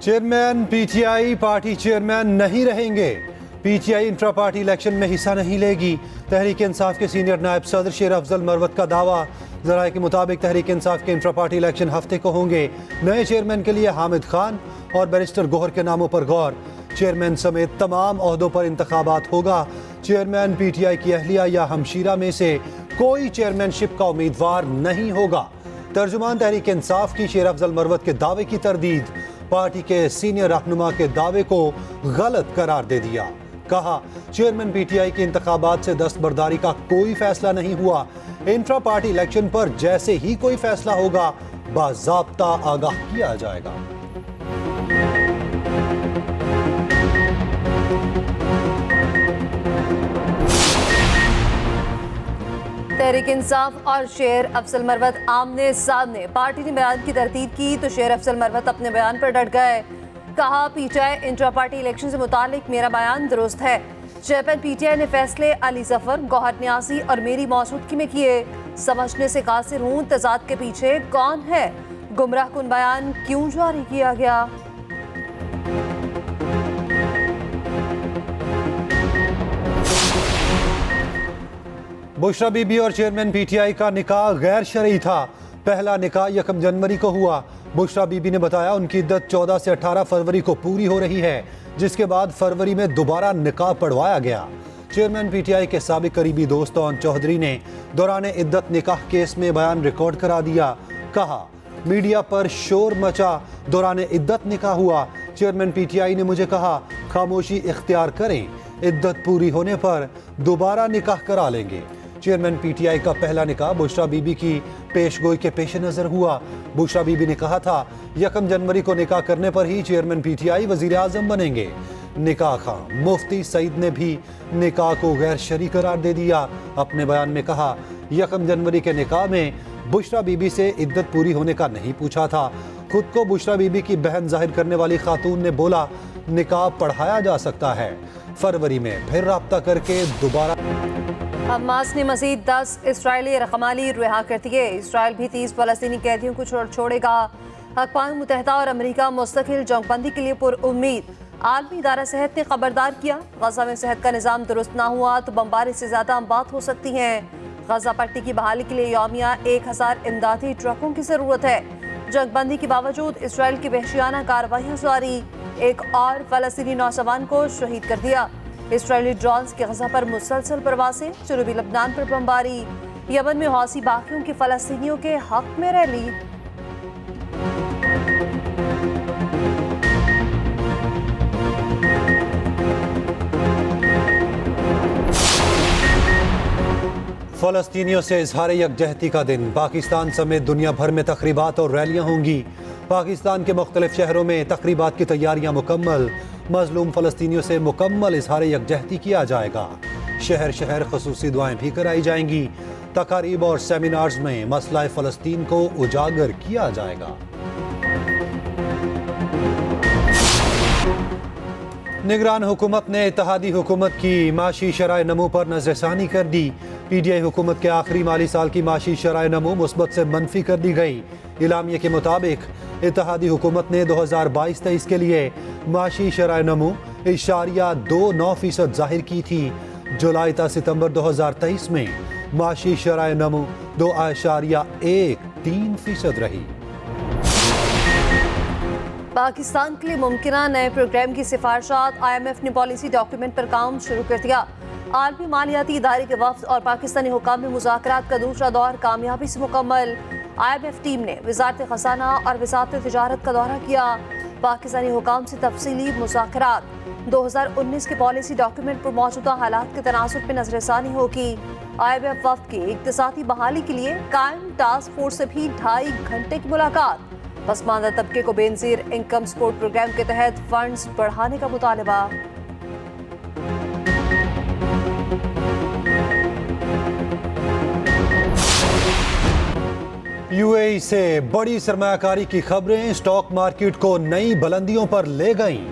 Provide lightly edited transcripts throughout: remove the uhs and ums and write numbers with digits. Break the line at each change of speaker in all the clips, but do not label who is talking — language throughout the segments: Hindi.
चेयरमैन पीटीआई पार्टी चेयरमैन नहीं रहेंगे। पीटीआई इंट्रा पार्टी इलेक्शन में हिस्सा नहीं लेगी। तहरीक इंसाफ के सीनियर नायब सदर शेर अफजल मरवत का दावा। जराये के मुताबिक तहरीक इंसाफ के इंट्रा पार्टी इलेक्शन हफ्ते को होंगे। नए चेयरमैन के लिए हामिद खान और बैरिस्टर गोहर के नामों पर गौर। चेयरमैन समेत तमाम ओहदों पर इंतखाबात होगा। चेयरमैन पीटीआई की अहलिया या हमशीरा में से कोई चेयरमैनशिप का उम्मीदवार नहीं होगा। तर्जुमान तहरीक इंसाफ की शेर अफजल मरवत के दावे की तरदीद। पार्टी के सीनियर रहनुमा के दावे को गलत करार दे दिया। कहा, चेयरमैन पीटीआई के इंतखाबात से दस्तबरदारी का कोई फैसला नहीं हुआ। इंट्रा पार्टी इलेक्शन पर जैसे ही कोई फैसला होगा बाज़ाब्ता आगाह किया जाएगा।
तहरीक इंसाफ और शेर अफजल मरवत आमने सामने। पार्टी ने बयान की तरतीब की तो शेर अफजल मरवत अपने बयान पर डट गए। कहा, पीटीआई इंट्रा पार्टी इलेक्शन से मुतालिक मेरा बयान दुरुस्त है। चेयरमैन पीटीआई ने फैसले अली जफर, गौहर न्यासी और मेरी मौजूदगी में किए। समझने से कासिर हूँ तजाद के पीछे कौन है। गुमराह कुन बयान क्यों जारी किया गया।
बुशरा बीबी और चेयरमैन पीटीआई का निकाह गैर शरई था। पहला निकाह 1 जनवरी को हुआ। बुशरा बीबी ने बताया उनकी इद्दत 14 से 18 फरवरी को पूरी हो रही है, जिसके बाद फरवरी में दोबारा निकाह पढ़वाया गया। चेयरमैन पीटीआई के साबिक करीबी दोस्त ओन चौधरी ने दौरान इद्दत निकाह केस में बयान रिकॉर्ड करा दिया। कहा, मीडिया पर शोर मचा, दौरान इद्दत निकाह हुआ। चेयरमैन पीटीआई ने मुझे कहा, खामोशी इख्तियार करें, इद्दत पूरी होने पर दोबारा निकाह करा लेंगे। चेयरमैन पीटीआई का पहला निकाह बुशरा बीबी की पेशगोई के पेश नजर हुआ। बुशरा बीबी ने कहा था 1 जनवरी को निकाह करने पर ही चेयरमैन पीटीआई वजीर आजम बनेंगे। निकाह खां मुफ्ती सईद ने भी निकाह को गैर शरई करार दे दिया। अपने बयान में कहा, 1 जनवरी के निकाह में बुशरा बीबी से इद्दत पूरी होने का नहीं पूछा था। खुद को बुशरा बीबी की बहन जाहिर करने वाली खातून ने बोला, निकाह पढ़ाया जा सकता है। फरवरी में फिर राब्ता करके दोबारा।
हमास ने मजीद 10 इस्राएली रकमाली रिहा कर दिए। इसराइल भी 30 फलस्तीनी कैदियों को छोड़ेगा। अक़वाम मुत्तहिदा और अमेरिका मुस्तकिल जंगबंदी के लिए पुरउम्मीद। आलमी इदारा सेहत ने खबरदार किया, गजा में सेहत का निज़ाम दुरुस्त ना हुआ तो बमबारी से ज़्यादा अमवात हो सकती हैं। गजा पट्टी की बहाली के लिए यौमिया 1000 इमदादी ट्रकों की ज़रूरत है। जंगबंदी के बावजूद इसराइल की वहशियाना कार्रवाइयाँ जारी। एक और फलस्तीनी नौजवान को शहीद कर दिया। इसराइली ड्रोन्स के गजा पर मुसलसल परवासें। जनूबी लबनान पर बमबारी। यमन में हौसी बाकियों की फलस्तीनियों के हक में रैली।
फलस्तीनियों से इजहार यकजहती का दिन। पाकिस्तान समेत दुनिया भर में तकरीबात और रैलियां होंगी। पाकिस्तान के मुख्तलिफ शहरों में तकरीबात की तैयारियां मुकम्मल। मजलूम फलस्तीनियों से मुकम्मल इजहार यकजहती किया जाएगा। शहर शहर खुसूसी दुआएं भी कराई जाएंगी। तकारीब और सेमिनार्स में मसला फ़लस्तीन को उजागर किया जाएगा। निगरान हुकूमत ने इत्तेहादी हुकूमत की माशी शराय नमू पर नज़रसानी कर दी। पीटीआई हुकूमत के आखिरी माली साल की माशी शराय नमू मुस्बत से मनफी कर दी गई। इलामिया के मुताबिक इत्तेहादी हुकूमत ने 2022-23 के लिए माशी शराय नमू 0.29% जाहिर की थी। जुलाई ta सितंबर 2023 में माशी शराय नमू 2.13% रही।
पाकिस्तान के लिए मुमकिना नए प्रोग्राम की सिफारिशात। IMF ने पॉलिसी डॉक्यूमेंट पर काम शुरू कर दिया। आलमी मालियाती इदारे के वफ्द और पाकिस्तानी हुकाम में मुज़ाकरात का दूसरा दौर कामयाबी से मुकम्मल। IMF टीम ने वज़ारत ख़ज़ाना और वज़ारत तिजारत का दौरा किया। पाकिस्तानी हुकाम से तफसीली मुज़ाकरात। 2019 के पॉलिसी डॉक्यूमेंट पर मौजूदा हालात के तनासुब पर नजरसानी होगी। IMF वफ्द की इक़्तिसादी बहाली के लिए कायम टास्क फोर्स से भी 2.5 घंटे की मुलाकात। पसमानदा तबके को बेनज़ीर इनकम सपोर्ट प्रोग्राम के तहत फंड्स बढ़ाने का मुतालबा।
UAE से बड़ी सरमायाकारी की खबरें स्टॉक मार्केट को नई बुलंदियों पर ले गईं।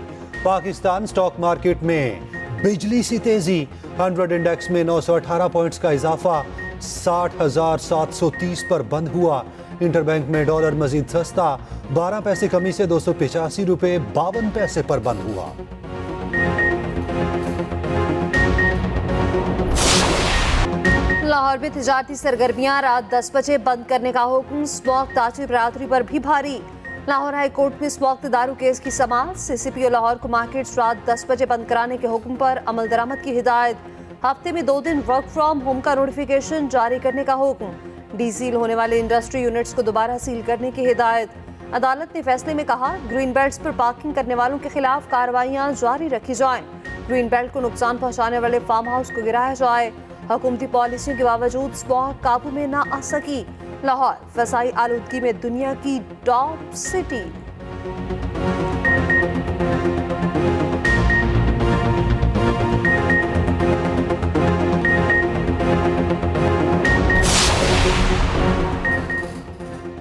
पाकिस्तान स्टॉक मार्केट में बिजली सी तेजी। 100 इंडेक्स में 918 पॉइंट्स का इजाफा 60,730 पर बंद हुआ। इंटरबैंक में डॉलर मजीद सस्ता, 12 पैसे कमी से 285 रुपए 52 पैसे पर बंद हुआ।
लाहौर में तिजारती सरगर्मियां रात 10 बजे बंद करने का हुक्म, स्मॉक ताजी बरादरी पर भी भारी। लाहौर हाई कोर्ट में स्मॉक दारू केस की समाअत, सीसीपीओ लाहौर को मार्केट्स रात 10 बजे बंद कराने के हुक्म पर अमल दरामद की हिदायत। हफ्ते में 2 दिन वर्क फ्रॉम होम का नोटिफिकेशन जारी करने का हुक्म। डीसील होने वाले इंडस्ट्री यूनिट्स को दोबारा सील करने की हिदायत। अदालत ने फैसले में कहा, ग्रीन बेल्ट्स पर पार्किंग करने वालों के खिलाफ कार्रवाइयां जारी रखी जाएं। ग्रीन बेल्ट को नुकसान पहुंचाने वाले फार्म हाउस को गिराया जाए। हुकूमती पॉलिसियों के बावजूद स्मॉग काबू में ना आ सकी। लाहौर फसाई आलूदगी में दुनिया की टॉप सिटी।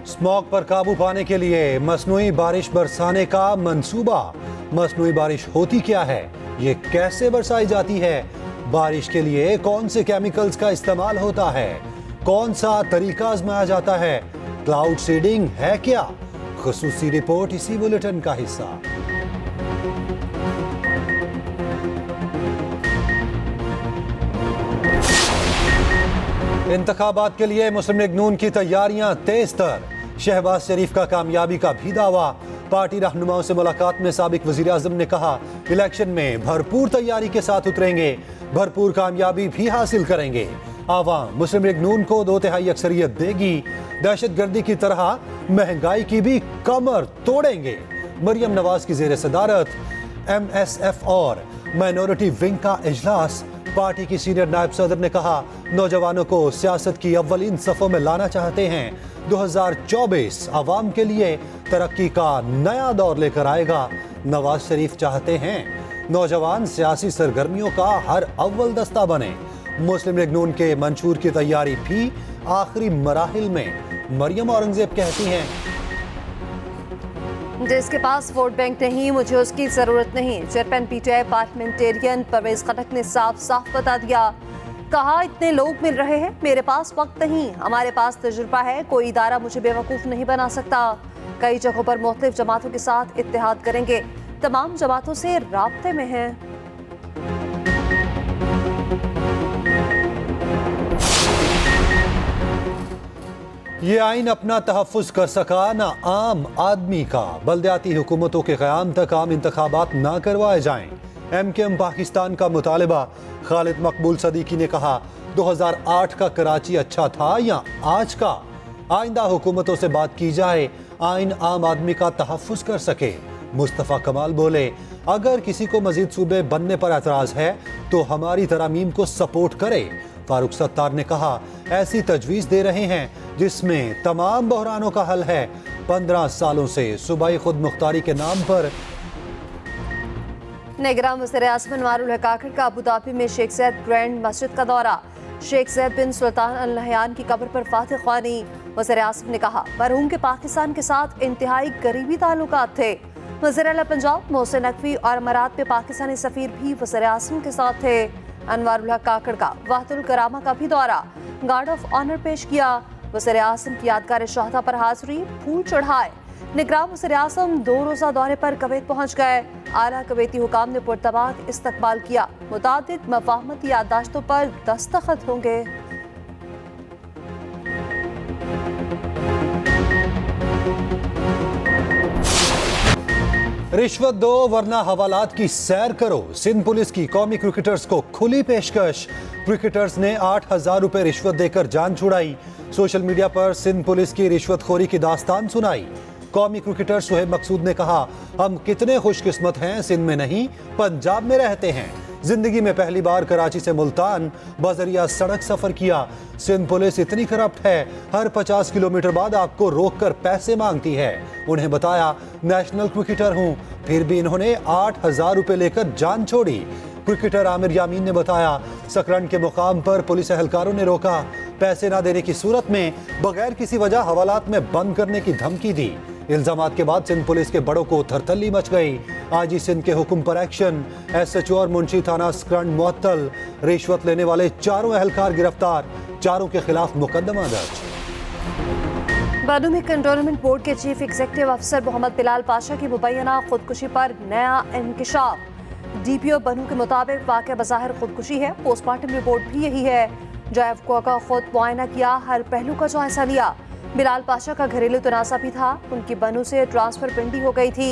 स्मॉग पर काबू पाने के लिए मसनूई बारिश बरसाने का मंसूबा। मसनूई बारिश होती क्या है, ये कैसे बरसाई जाती है, बारिश के लिए कौन से केमिकल्स का इस्तेमाल होता है, कौन सा तरीका आजमाया जाता है, क्लाउड सीडिंग है क्या, खुसूसी रिपोर्ट इसी बुलेटिन का हिस्सा। इंतखाबात के लिए मुस्लिम लीग नून की तैयारियां तेज तर। शहबाज शरीफ का कामयाबी का भी दावा। पार्टी रहनुमाओं से मुलाकात में साबिक वजीर आजम ने कहा, इलेक्शन में भरपूर तैयारी के साथ उतरेंगे, भरपूर कामयाबी भी हासिल करेंगे। आवाम मुस्लिम लीग नून को 2/3 अक्सरियत देगी। दहशतगर्दी की तरह महंगाई की भी कमर तोड़ेंगे। मरियम नवाज की जेर सदारत MSF और माइनॉरिटी विंग का इजलास। पार्टी की सीनियर नायब सदर ने कहा, नौजवानों को सियासत की अव्वलीन सफों में लाना चाहते हैं। 2024 आवाम के लिए तरक्की का नया दौर लेकर आएगा। नवाज शरीफ चाहते हैं नौजवान सियासी सरगर्मियों का हर अव्वल दस्ता बने। मुस्लिम लीग नून के मंशूर की तैयारी भी आखिरी मराहिल में। मरियम औरंगजेब कहती हैं,
जिसके पास वोट बैंक नहीं, मुझे उसकी जरूरत नहीं। चेयरमैन PTI पार्लियामेंटेरियन परवेज खटक ने साफ साफ बता दिया। कहा, इतने लोग मिल रहे हैं, मेरे पास वक्त नहीं, हमारे पास तजुर्बा है, कोई इदारा मुझे बेवकूफ़ नहीं बना सकता। कई जगहों पर मुख्तलिफ जमातों के साथ इत्तेहाद करेंगे, तमाम जमातों से राब्ते में हैं।
ये आइन अपना तहफ़्फ़ुज़ कर सका ना आम आदमी का। बल्दियाती हुकूमतों के क़याम तक आम इंतखाबात ना करवाए जाएं। MKM पाकिस्तान का मुतालबा। खालिद मकबूल सदीकी ने कहा, 2008 का कराची अच्छा था या आज का? आइंदा हुकूमतों से बात की जाए, आइन आम आदमी का तहफ़्फ़ुज़ कर सके। मुस्तफ़ा कमाल बोले, अगर किसी को मजीद सूबे बनने पर एतराज़ है तो हमारी तरामीम को सपोर्ट करे। फारूक सत्तार ने कहा, ऐसी तजवीज़ दे रहे हैं जिसमें तमाम बहरानों का हल है। 15 सालों से सूबाई खुद मुख्तारी के नाम पर।
निगरान वज़ीर आज़म अनवारुल हक काकड़ का अबू धाबी में शेख ज़ैद ग्रैंड मस्जिद का दौरा। शेख ज़ैद बिन सुल्तान अल नहयान की कब्र पर फातिह ख्वानी। वज़ीर आज़म ने कहा, मरहूम के पाकिस्तान के साथ इंतहाई करीबी ताल्लुकात थे। वज़ीर आला पंजाब मोहसिन नकवी और अमारात में पाकिस्तानी सफ़ीर भी वज़ीर आज़म के साथ थे। अनवारुल हक काकड़ का वाहतुल करामा का भी दौरा। गार्ड ऑफ ऑनर पेश किया। वज़ीर आज़म की यादगार शहादा पर हाजिरी, फूल चढ़ाए। निगरान वज़ीर आज़म 2 रोज़ा दौरे पर कुवैत पहुँच गए। आला कुवैती हुकाम ने पुरतबाक इस्तकबाल किया। मुतादिद मफाहमती याददाश्तों पर दस्तखत होंगे।
रिश्वत दो वरना हवालात की सैर करो। सिंध पुलिस की कौमी क्रिकेटर्स को खुली पेशकश। क्रिकेटर्स ने 8,000 रुपए रिश्वत देकर जान छुड़ाई। सोशल मीडिया पर सिंध पुलिस की रिश्वतखोरी की दास्तान सुनाई। कौमी क्रिकेटर सुहेब मकसूद ने कहा, हम कितने खुशकिस्मत हैं, सिंध में नहीं पंजाब में रहते हैं। जिंदगी में पहली बार कराची से मुल्तान बजरिया सड़क सफर किया। सिंध पुलिस इतनी करप्ट है, हर 50 किलोमीटर बाद आपको रोककर पैसे मांगती है। उन्हें बताया नेशनल क्रिकेटर हूं, फिर भी इन्होंने 8,000 रुपए लेकर जान छोड़ी। क्रिकेटर आमिर यामीन ने बताया, सकरन के मुकाम पर पुलिस एहलकारों ने रोका। पैसे ना देने की सूरत में बगैर किसी वजह हवालात में बंद करने की धमकी दी। इल्जामात के बाद सिंध पुलिस के बड़ों को थरथल्ली मच गई। आजी सिंध के हुक्म पर एक्शन। SHO और मुंशी थाना सकरन मुअत्तल। रिश्वत लेने वाले 4 एहलकार गिरफ्तार, 4 के खिलाफ मुकदमा दर्ज।
बानू में कंटोनमेंट बोर्ड के चीफ एग्जीक्यूटिव अफसर मोहम्मद बिलाल पाशा की मुबैना खुदकुशी पर नया इंकिशाफ। डीपीओ बनू के मुताबिक वाक़या बज़ाहिर खुदकुशी है, पोस्टमार्टम रिपोर्ट भी यही है। जैफको का खुद मुआयना किया, हर पहलू का जायजा लिया। बिलाल पाशा का घरेलू तनाज़ा भी था, उनकी बनू से ट्रांसफर पिंडी हो गई थी।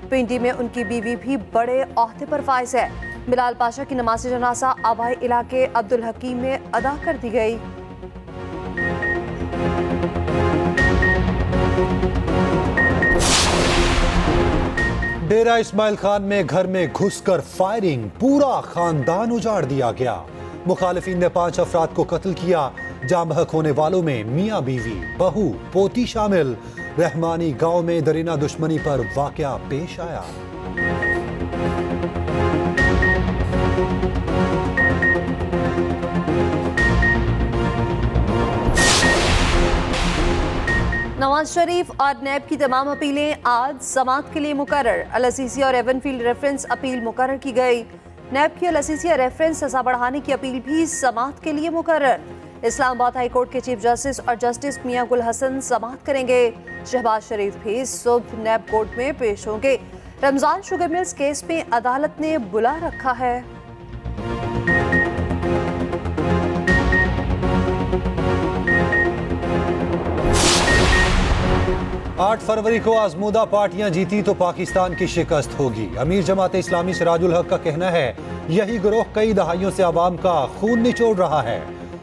पिंडी में उनकी बीवी भी बड़े ओहदे पर फाइज है। बिलाल पाशा की नमाज जनाजा आबाई इलाके अब्दुल हकीम में अदा कर दी गई।
डेरा इस्माइल खान में घर में घुसकर फायरिंग, पूरा खानदान उजाड़ दिया गया। मुखालिफिन ने 5 अफराद को कत्ल किया। जाम बहक होने वालों में मियां बीवी, बहू, पोती शामिल। रहमानी गांव में दरीना दुश्मनी पर वाकया पेश आया।
नवाज शरीफ और नैब की तमाम अपीलें आज समाअत के लिए मुकर्रर। अल-असीसिया और एवनफील्ड रेफरेंस अपील मुकर्रर की गई। नैब की अल-असीसिया रेफरेंस सजा बढ़ाने की अपील भी समाअत के लिए मुकर्रर। इस्लामाबाद हाई कोर्ट के चीफ जस्टिस और जस्टिस मियां गुल हसन समाअत करेंगे। शहबाज शरीफ भी सुबह नैब कोर्ट में पेश होंगे। रमजान शुगर मिल्स केस में अदालत ने बुला रखा है।
8 फरवरी को आजमूदा पार्टियां जीती तो पाकिस्तान की शिकस्त होगी। अमीर जमात इस्लामी सिराजुल हक का कहना है, यही गिरोह कई दहाइयों से आवाम का खून निचोड़ रहा है।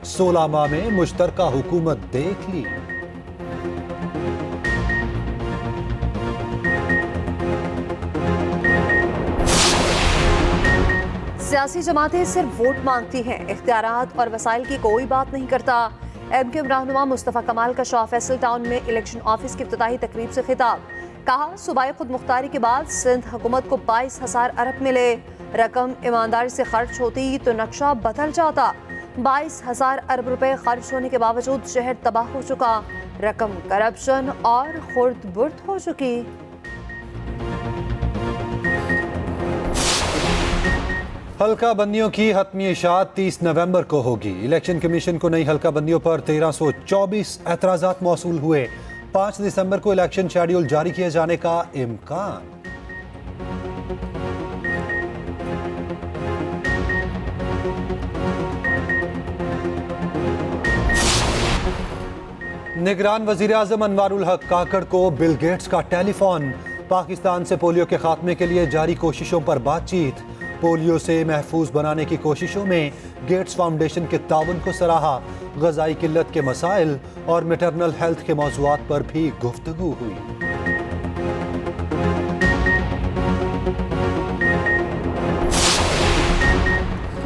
16 माह में मुश्तरका हुकूमत देख ली।
सियासी जमातें सिर्फ वोट मांगती हैं, इख्तियारात और वसाइल की कोई बात नहीं करता। एमक्यूएम रहनुमा मुस्तफ़ा कमाल का शाह फैसल टाउन में इलेक्शन ऑफिस की इफ्तिताही तकरीब से खिताब। कहा, सूबाई खुद मुख्तारी के बाद सिंध हुकूमत को 22,000 अरब मिले। रकम ईमानदारी से खर्च होती तो नक्शा बदल जाता। 22,000 अरब रुपए खर्च होने के बावजूद शहर तबाह हो चुका। रकम करप्शन और खुर्द बुर्द हो चुकी।
हल्का बंदियों की हतमी इशाअत 30 नवंबर को होगी। इलेक्शन कमीशन को नई हल्का बंदियों पर 1324 एतराज़ात मौसूल हुए। 5 दिसंबर को इलेक्शन शेड्यूल जारी किए जाने का इम्कान। निगरान वजीर आजम अनवारुल हक काकड़ को बिल गेट्स का टेलीफोन। पाकिस्तान से पोलियो के खात्मे के लिए जारी कोशिशों पर बातचीत। पोलियो से महफूज बनाने की कोशिशों में गेट्स फाउंडेशन के ताउन को सराहा। ग़ज़ाई किल्लत के मसाइल और मैटरनल हेल्थ के मौज़ूआत पर भी गुफ्तगू हुई।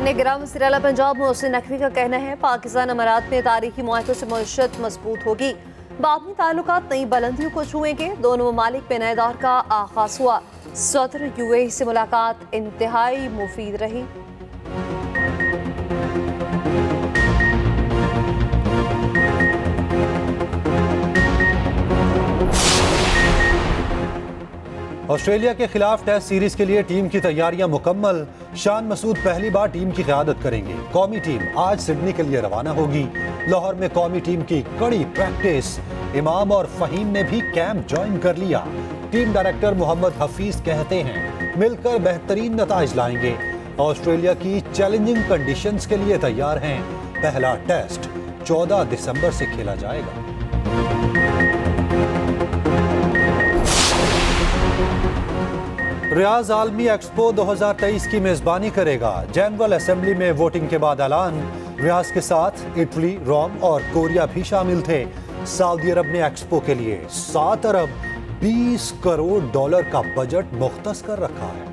निगरान वज़ीर आला पंजाब मोहसिन नकवी का कहना है, पाकिस्तान अमारात में तारीखी मुआहदों से मईशत मजबूत होगी। बाहमी ताल्लुकात नई बुलंदियों को छुएंगे। दोनों ममालिक में नए दौर का आगाज हुआ। सदर यूएई से मुलाकात इंतहाई मुफीद रही।
ऑस्ट्रेलिया के खिलाफ टेस्ट सीरीज के लिए टीम की तैयारियां मुकम्मल। शान मसूद पहली बार टीम की क़यादत करेंगे। कौमी टीम आज सिडनी के लिए रवाना होगी। लाहौर में कौमी टीम की कड़ी प्रैक्टिस। इमाम और फ़हीम ने भी कैंप ज्वाइन कर लिया। टीम डायरेक्टर मोहम्मद हफीज कहते हैं, मिलकर बेहतरीन नताइज लाएंगे। ऑस्ट्रेलिया की चैलेंजिंग कंडीशंस के लिए तैयार हैं। पहला टेस्ट 14 दिसंबर से खेला जाएगा। रियाज आलमी एक्सपो 2023 की मेजबानी करेगा। जनरल असेंबली में वोटिंग के बाद ऐलान। रियाज के साथ इटली, रोम और कोरिया भी शामिल थे। सऊदी अरब ने एक्सपो के लिए 7 अरब 20 करोड़ डॉलर का बजट मुख्तस कर रखा है।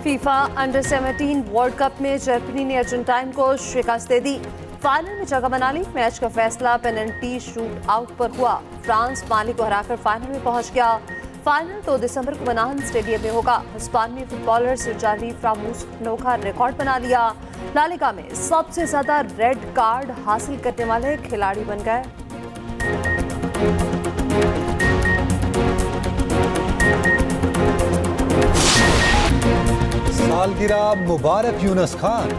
फीफा अंडर 17 वर्ल्ड कप में जर्मनी ने अर्जेंटाइन को शिकस्त दे दी। फाइनल में जगह बना ली। मैच का फैसला पेनल्टी शूट आउट पर हुआ। फ्रांस माली को हराकर फाइनल में पहुंच गया। फाइनल 2 दिसंबर को मनाहन स्टेडियम में होगा। हिस्पानी फुटबॉलर सर्जानी रामोस अनोखा रिकॉर्ड बना लिया। ला लीगा में सबसे ज्यादा रेड कार्ड हासिल करने वाले खिलाड़ी बन गए।
सालगिरह मुबारक यूनुस खान।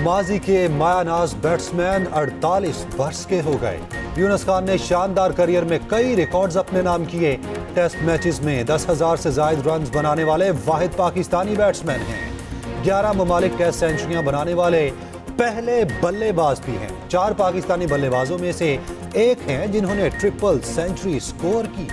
माजी के मायानाज बैट्समैन 48 वर्ष के हो गए। यूनुस खान ने शानदार करियर में कई रिकॉर्ड्स अपने नाम किए। टेस्ट मैचेस में 10,000 से ज्यादा रन बनाने वाले वाहिद पाकिस्तानी बैट्समैन हैं। 11 ममालिक टेस्ट सेंचुरियां बनाने वाले पहले बल्लेबाज भी हैं। 4 पाकिस्तानी बल्लेबाजों में से एक हैं जिन्होंने ट्रिपल सेंचुरी स्कोर की।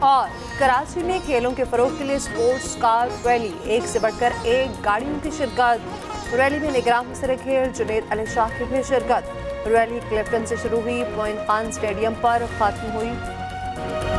और कराची में खेलों के फरोग के लिए स्पोर्ट्स कार रैली, एक से बढ़कर एक गाड़ियों की शिरकत। रैली में निगरान सर खेल जुनेद अली शाह की भी शिरकत। रैली क्लिफ्टन से शुरू हुई, पॉइंट खान स्टेडियम पर खत्म हुई।